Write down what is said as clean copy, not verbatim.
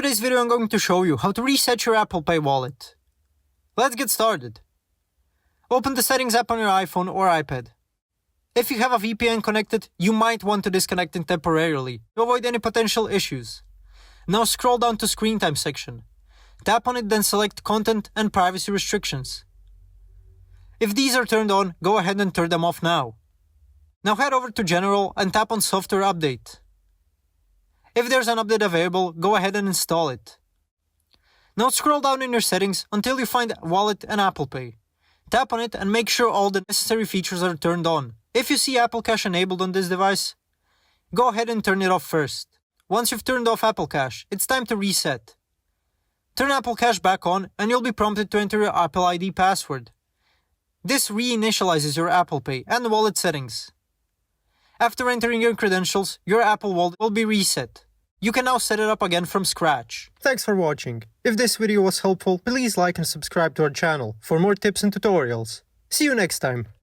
In today's video I'm going to show you how to reset your Apple Pay wallet. Let's get started. Open the Settings app on your iPhone or iPad. If you have a VPN connected, you might want to disconnect it temporarily to avoid any potential issues. Now scroll down to Screen Time section. Tap on it, then select Content and Privacy Restrictions. If these are turned on, go ahead and turn them off now. Now head over to General and tap on Software Update. If there's an update available, go ahead and install it. Now scroll down in your settings until you find Wallet and Apple Pay. Tap on it and make sure all the necessary features are turned on. If you see Apple Cash enabled on this device, go ahead and turn it off first. Once you've turned off Apple Cash, it's time to reset. Turn Apple Cash back on and you'll be prompted to enter your Apple ID password. This reinitializes your Apple Pay and wallet settings. After entering your credentials, your Apple Wallet will be reset. You can now set it up again from scratch. Thanks for watching. If this video was helpful, please like and subscribe to our channel for more tips and tutorials. See you next time.